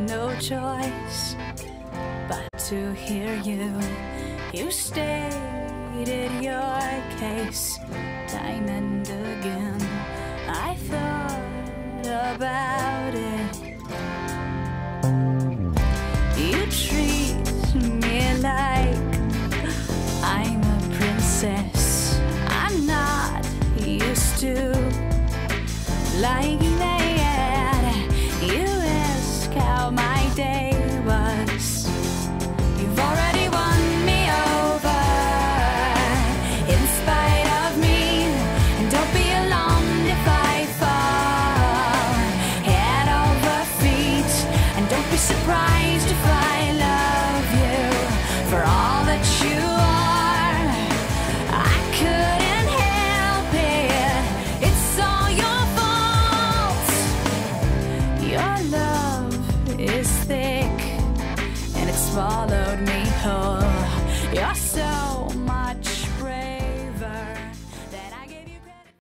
no choice but to hear you. You stated your case time and again. I thought about it. You treat me like I'm a princess. I'm not used to like that. You ask how my day was. You've already won me over in spite of me. And don't be alarmed if I fall head over feet. And don't be surprised if I love you for all that you are. I couldn't help it. It's all your fault. Your love is thick and it swallowed me whole. You're so